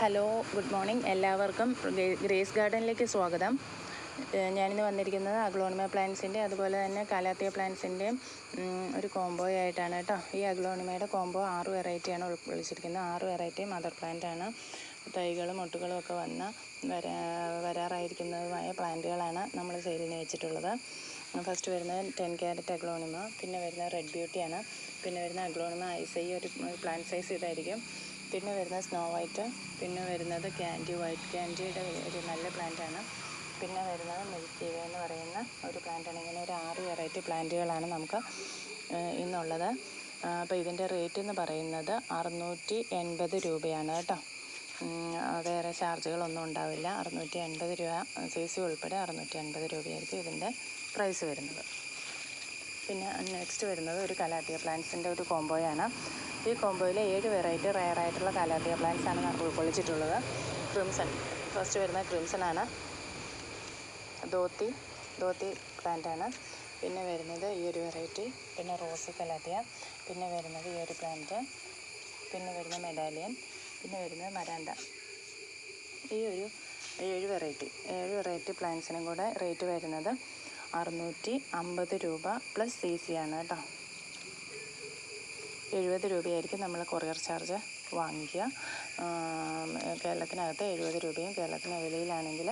Hello, good morning. എല്ലാവർക്കും grace ഗാർഡനിലേക്ക് സ്വാഗതം. ഞാനിന്ന് വന്നിരിക്കുന്നത് അഗ്ലോണിമ പ്ലാന്റ്സിൻ്റെ അതുപോലെ തന്നെ കാലാത്തിയ പ്ലാന്റ്സിൻ്റെയും ഒരു കോംബോ ആയിട്ടാണ് കേട്ടോ. ഈ അഗ്ലോണിമയുടെ കോംബോ 6 വെറൈറ്റിയാണ് വിളിച്ചിരിക്കുന്നത്. 6 വെറൈറ്റി മദർ പ്ലാന്റാണ്. തൈകളും മൊട്ടുകളും ഒക്കെ വരാറായിരിക്കുന്നതുമായ പ്ലാന്റുകളാണ് നമ്മൾ സെയിലിന് വെച്ചിട്ടുള്ളത്. ഫസ്റ്റ് വരുന്നത് 10 ക്യാരറ്റ് അഗ്ലോണിമ, പിന്നെ വരുന്നത് റെഡ് ബ്യൂട്ടിയാണ്, പിന്നെ വരുന്ന അഗ്ലോണിമ ഐസൈ, ഒരു പ്ലാന്റ് സൈസ് ഇതായിരിക്കും. പിന്നെ വരുന്നത് സ്നോ വൈറ്റ്, പിന്നെ വരുന്നത് ക്യാൻഡി വൈറ്റ്, ക്യാൻഡിയുടെ ഒരു നല്ല പ്ലാന്റാണ്. പിന്നെ വരുന്നത് മിൽക്കി വേ എന്ന് പറയുന്ന ഒരു പ്ലാന്റാണ്. ഇങ്ങനെ ഒരു 6 വെറൈറ്റി പ്ലാന്റുകളാണ് നമുക്ക് ഇന്നുള്ളത്. അപ്പോൾ ഇതിൻ്റെ റേറ്റ് എന്ന് പറയുന്നത് 680 രൂപയാണ് കേട്ടോ. വേറെ ചാർജുകളൊന്നും ഉണ്ടാവില്ല. 680 രൂപ, CC ഉൾപ്പെടെ 680 രൂപയായിരിക്കും ഇതിൻ്റെ പ്രൈസ് വരുന്നത്. പിന്നെ നെക്സ്റ്റ് വരുന്നത് ഒരു കലാത്തിയ പ്ലാന്റ്സിൻ്റെ ഒരു കോംബോയാണ്. ഈ കോംബോയിൽ 7 വെറൈറ്റി റയറായിട്ടുള്ള കലാത്തിയ പ്ലാന്റ്സ് ആണ് ഉൾക്കൊള്ളിച്ചിട്ടുള്ളത്. ക്രിംസൺ, ഫസ്റ്റ് വരുന്നത് ക്രിംസണാണ്. ധോത്തി പ്ലാന്റാണ്. പിന്നെ വരുന്നത് ഈ ഒരു വെറൈറ്റി, പിന്നെ റോസ് കലാത്തിയ, പിന്നെ വരുന്നത് ഈ ഒരു പ്ലാന്റ്, പിന്നെ വരുന്ന മെഡാലിയൻ, പിന്നെ വരുന്നത് മരാണ്ട. ഈ ഒരു 7 വെറൈറ്റി പ്ലാന്റ്സിനും കൂടെ റേറ്റ് വരുന്നത് 650 രൂപ പ്ലസ് CC ആണ് കേട്ടോ. 70 രൂപയായിരിക്കും നമ്മൾ കൊറിയർ ചാർജ് വാങ്ങിക്കുക. കേരളത്തിനകത്ത് 70 രൂപയും കേരളത്തിന് വെളിയിലാണെങ്കിൽ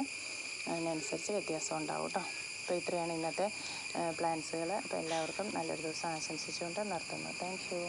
അതിനനുസരിച്ച് വ്യത്യാസം ഉണ്ടാവും കേട്ടോ. അപ്പോൾ ഇത്രയാണ് ഇന്നത്തെ പ്ലാൻസുകൾ. അപ്പോൾ എല്ലാവർക്കും നല്ലൊരു ദിവസം ആശംസിച്ചുകൊണ്ട് നിർത്തുന്നു. Thank you.